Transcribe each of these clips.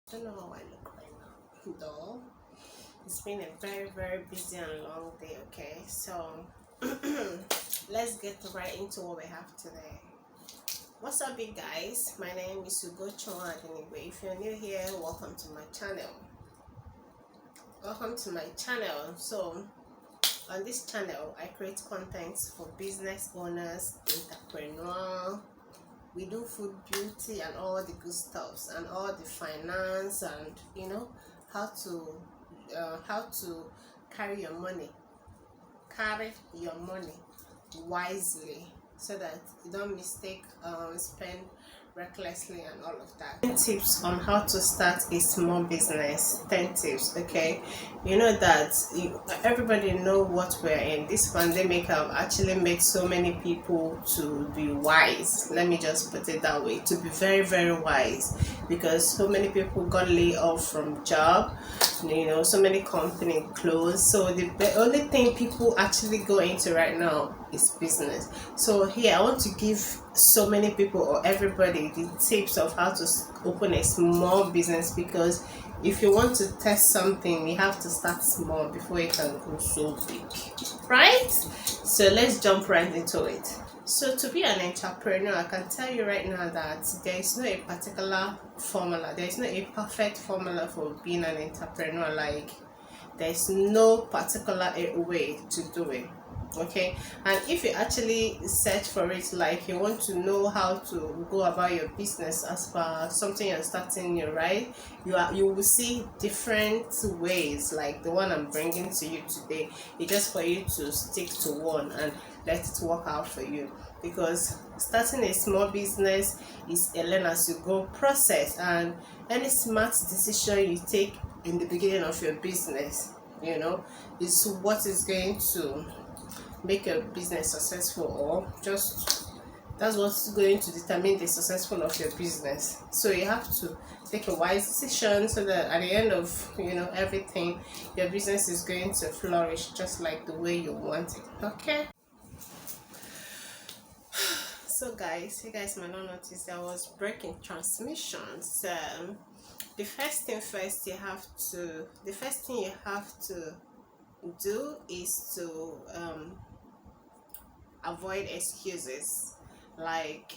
Don't know how I look right now. Though it's been a very busy and long day, okay? So let's get right into what we have today. What's up, big guys? My name is Ugocho Adenigwe. If you're new here, welcome to my channel. Welcome to my channel. So on this channel, I create content for business owners, entrepreneurs. We do food, beauty, and all the good stuffs, and all the finance, and how to carry your money, wisely, so that you don't spend recklessly and all of that. 10 tips on how to start a small business. 10 tips. Okay, you know that everybody know what we're in. This pandemic have actually made so many people to be wise. Let me just put it that way, to be very wise, because so many people got laid off from job. So many companies closed, so the only thing people actually go into right now is business. So here I want to give so many people, or everybody, the tips of how to open a small business, because if you want to test something, you have to start small before you can go so big, right? So let's jump right into it. So to be an entrepreneur, I can tell you right now that there is not a particular formula. There is not a perfect formula for being an entrepreneur. Like, there is no particular way to do it. Okay, and if you actually search for it, like you want to know how to go about your business as per something you're starting new, right? You will see different ways, like the one I'm bringing to you today. It's just for you to stick to one and let it work out for you, because starting a small business is a learn as you go process, and any smart decision you take in the beginning of your business, is what is going to make your business successful, or just that's what's going to determine the successful of your business. So you have to take a wise decision, so that at the end of everything, your business is going to flourish just like the way you want it. Okay, so guys, you guys might not notice there was breaking transmissions. The first thing you have to do is to avoid excuses. Like,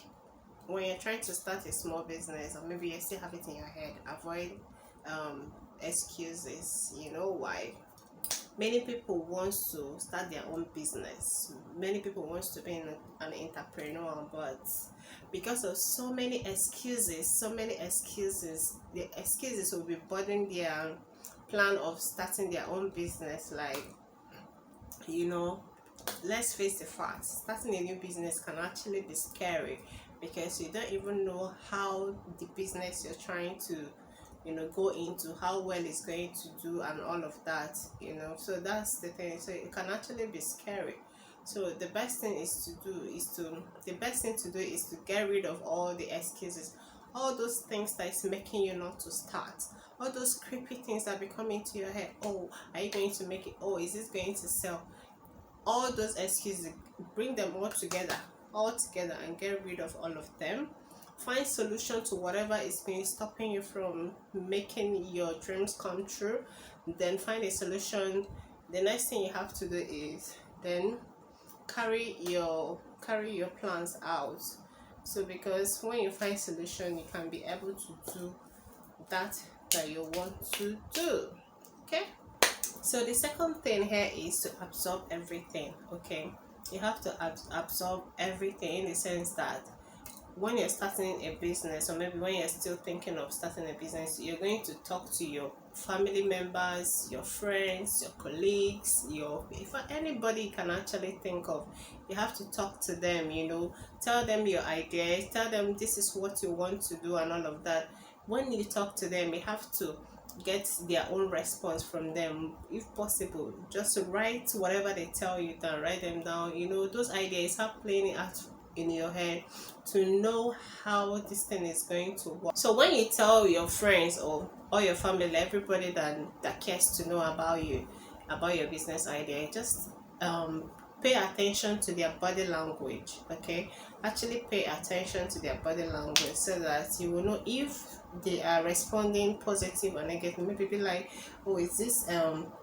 when you're trying to start a small business, or maybe you still have it in your head, avoid excuses. You know why? Many people want to start their own business. Many people want to be an entrepreneur, but because of so many excuses, the excuses will be burdening their plan of starting their own business. Like, let's face the facts, starting a new business can actually be scary, because you don't even know how the business you're trying to go into, how well it's going to do, and all of that. So that's the thing. So it can actually be scary. So the best thing to do is to get rid of all the excuses, all those things that is making you not to start, all those creepy things that be coming to your head. Oh, are you going to make it? Oh, is this going to sell? All those excuses, bring them all together, and get rid of all of them. Find solution to whatever is being stopping you from making your dreams come true. Then find a solution. The next thing you have to do is then carry your plans out. So, because when you find solution, you can be able to do that you want to do. Okay, so the second thing here is to absorb everything. Okay, you have to absorb everything, in the sense that when you're starting a business, or maybe when you're still thinking of starting a business, you're going to talk to your family members, your friends, your colleagues, if anybody you can actually think of. You have to talk to them, tell them your ideas, tell them this is what you want to do, and all of that. When you talk to them, you have to get their own response from them. If possible, just write whatever they tell you down, write them down. Those ideas, start playing it out in your head, to know how this thing is going to work. So when you tell your friends, or your family, everybody that cares to know about your business idea, just pay attention to their body language. Okay, actually pay attention to their body language so that you will know if they are responding positive or negative. Maybe be like, oh, is this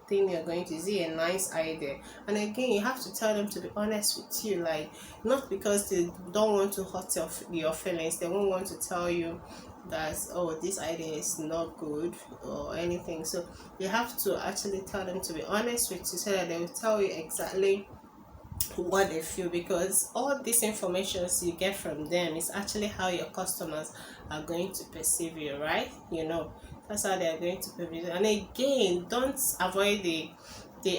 thing you're going to, is it a nice idea? And again, you have to tell them to be honest with you, like, not because they don't want to hurt your feelings, they won't want to tell you that, oh, this idea is not good or anything. So you have to actually tell them to be honest with you so that they will tell you exactly what they feel, because all these informations you get from them is actually how your customers are going to perceive you, right? That's how they are going to perceive you. And again, don't avoid the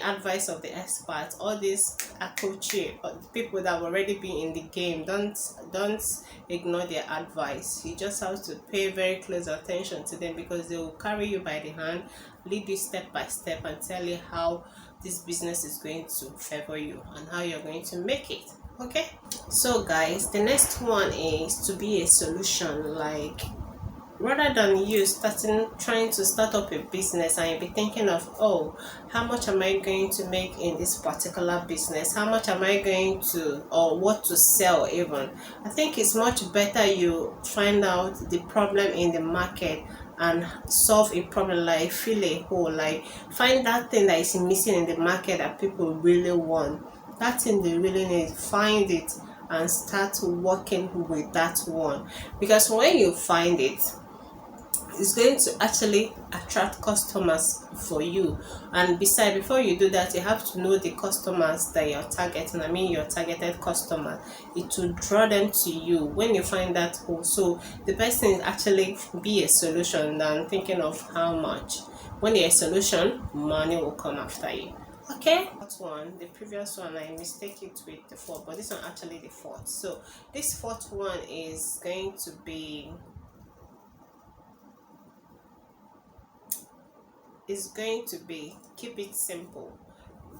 advice of the experts, all these coaches or people that have already been in the game. Don't ignore their advice. You just have to pay very close attention to them, because they will carry you by the hand, lead you step by step, and tell you how this business is going to favor you and how you're going to make it. Okay, so guys, the next one is to be a solution. Like, rather than you trying to start up a business and you be thinking of, oh, how much am I going to make in this particular business, how much am I going to, or what to sell even, I think it's much better you find out the problem in the market and solve a problem, like fill a hole, like find that thing that is missing in the market that people really want, that thing they really need, find it and start working with that one. Because when you find it, it's going to actually attract customers for you. And besides, before you do that, you have to know the customers that you're targeting. I mean, your targeted customer. It will draw them to you when you find that hole. So the best thing is actually be a solution than thinking of how much. When you're a solution, money will come after you. Okay, that one, the previous one, I mistake it with the fourth, but this one actually the fourth. So this fourth one is going to be keep it simple.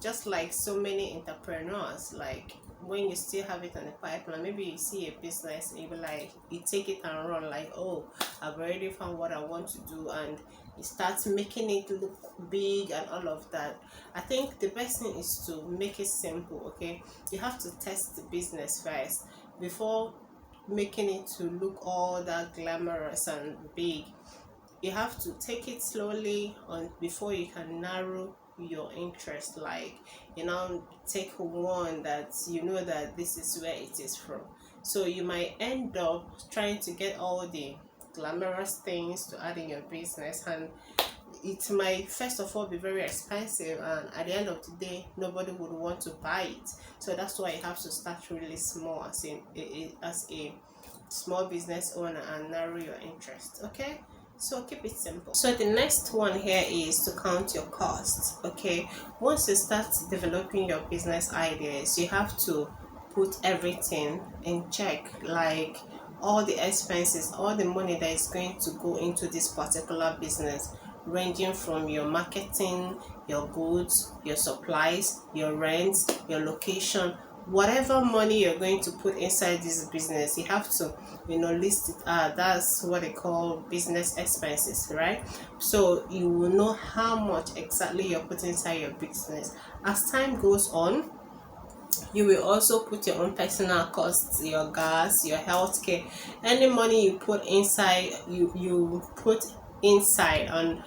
Just like so many entrepreneurs, like when you still have it on the pipeline, maybe you see a business and you take it and run, like, oh, I've already found what I want to do, and you start making it look big and all of that. I think the best thing is to make it simple. Okay, you have to test the business first before making it to look all that glamorous and big. You have to take it slowly on before you can narrow your interest. Like, take one that that this is where it is from. So you might end up trying to get all the glamorous things to add in your business, and it might first of all be very expensive, and at the end of the day nobody would want to buy it. So that's why you have to start really small as a small business owner and narrow your interest. Okay, so keep it simple. So the next one here is to count your costs. Okay, once you start developing your business ideas, you have to put everything in check, like all the expenses, all the money that is going to go into this particular business, ranging from your marketing, your goods, your supplies, your rent, your location, whatever money you're going to put inside this business, you have to list it out. That's what they call business expenses, right? So you will know how much exactly you're putting inside your business. As time goes on, you will also put your own personal costs, your gas, your healthcare, any money you put inside, you put inside, and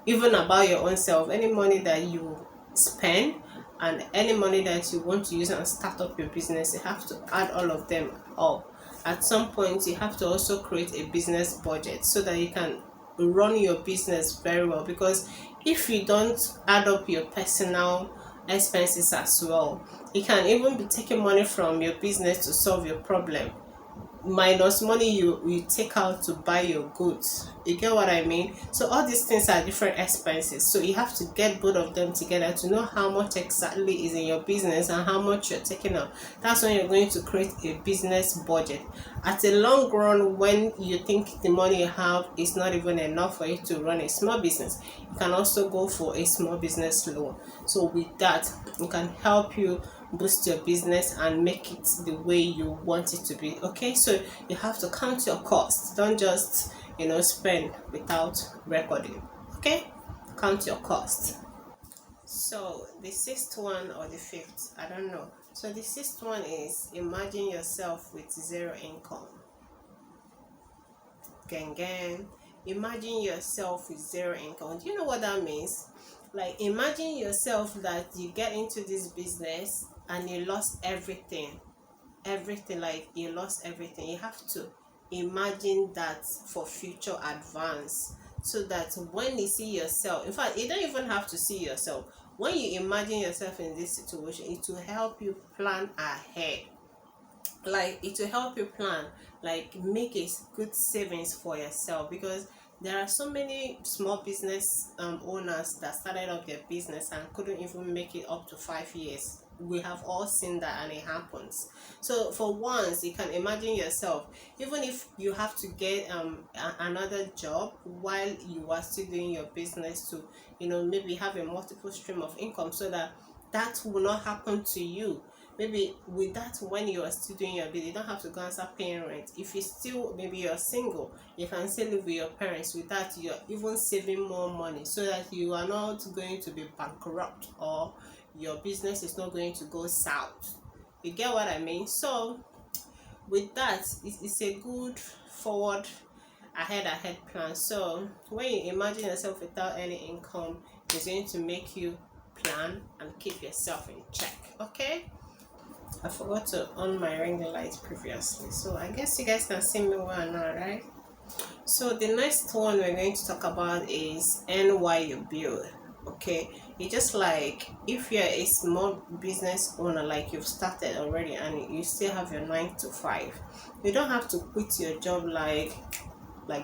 even about your own self, any money that you spend and any money that you want to use and start up your business, you have to add all of them up. At some point, you have to also create a business budget so that you can run your business very well, because if you don't add up your personal expenses as well, you can even be taking money from your business to solve your problem minus money you take out to buy your goods. You get what I mean? So all these things are different expenses, so you have to get both of them together to know how much exactly is in your business and how much you're taking out. That's when you're going to create a business budget. At a long run, when you think the money you have is not even enough for you to run a small business, you can also go for a small business loan. So with that, it can help you boost your business and make it the way you want it to be. Okay, so you have to count your costs. Don't just spend without recording. Okay, count your costs. So the sixth one or the fifth, I don't know, So the sixth one is imagine yourself with zero income. Gang. Imagine yourself with zero income. Do you know what that means? Like, imagine yourself that you get into this business and you lost everything. Like, you lost everything. You have to imagine that for future advance, so that when you see yourself, in fact, you don't even have to see yourself. When you imagine yourself in this situation, it will help you plan ahead. Like, it will help you plan, like, make a good savings for yourself, because there are so many small business owners that started up their business and couldn't even make it up to 5 years. We have all seen that, and it happens. So for once, you can imagine yourself, even if you have to get another job while you are still doing your business, to maybe have a multiple stream of income, so that will not happen to you. Maybe with that, when you are still doing your business, you don't have to go and start paying rent. If you still, maybe you're single, you can still live with your parents. With that, you're even saving more money, so that you are not going to be bankrupt, or your business is not going to go south. You get what I mean? So with that, it's a good forward ahead plan. So when you imagine yourself without any income, it's going to make you plan and keep yourself in check. Okay, I forgot to on my ring light previously, so I guess you guys can see me well now, right? So the next one we're going to talk about is earn while you build. Okay, it's just like if you're a small business owner, like you've started already and you still have your 9 to 5, you don't have to quit your job like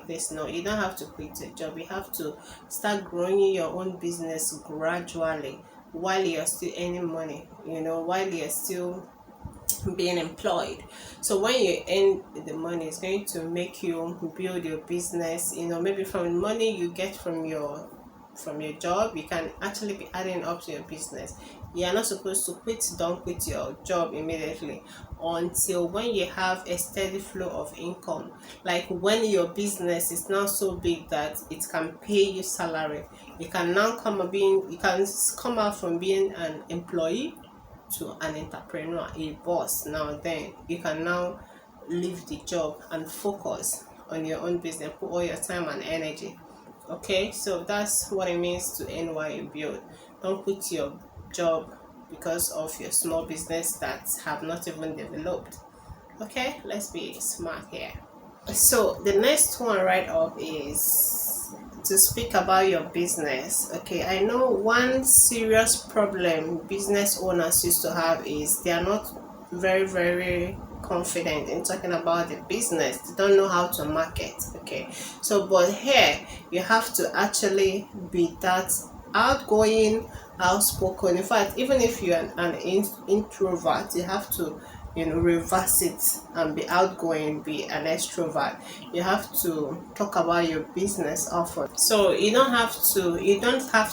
this. No, you don't have to quit your job. You have to start growing your own business gradually, while you're still earning money, while you're still being employed. So when you earn the money, it's going to make you build your business. Maybe from the money you get from your job, you can actually be adding up to your business. You are not supposed to don't quit your job immediately, until when you have a steady flow of income. Like when your business is now so big that it can pay you salary, you can now come out from being an employee to an entrepreneur, a boss. Now then you can now leave the job and focus on your own business, put all your time and energy. Okay, so that's what it means to earn while you build. Don't quit your job because of your small business that have not even developed. Okay, let's be smart here. So the next one right up is to speak about your business. Okay, I know one serious problem business owners used to have is they are not very, very confident in talking about the business. They don't know how to market. Okay, so but here you have to actually be that outgoing, outspoken. In fact, even if you're an introvert, you have to reverse it and be outgoing, be an extrovert. You have to talk about your business often. So you don't have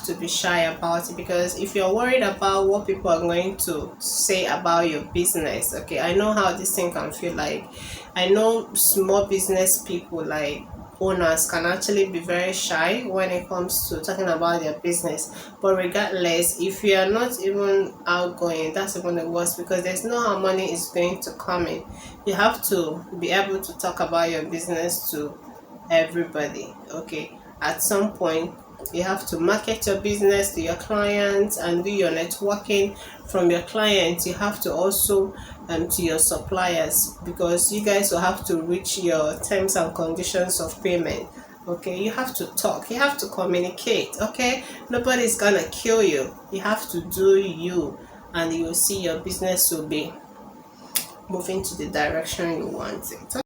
to be shy about it, because if you're worried about what people are going to say about your business, okay, I know how this thing can feel. Like, I know small business people, like owners, can actually be very shy when it comes to talking about their business. But regardless, if you are not even outgoing, that's even the worst, because there's no how money is going to come in. You have to be able to talk about your business to everybody. Okay, at some point you have to market your business to your clients and do your networking. From your clients, you have to also to your suppliers, because you guys will have to reach your terms and conditions of payment. Okay, you have to talk, you have to communicate. Okay, nobody's gonna kill you. You have to do you, and you will see your business will be moving to the direction you want it.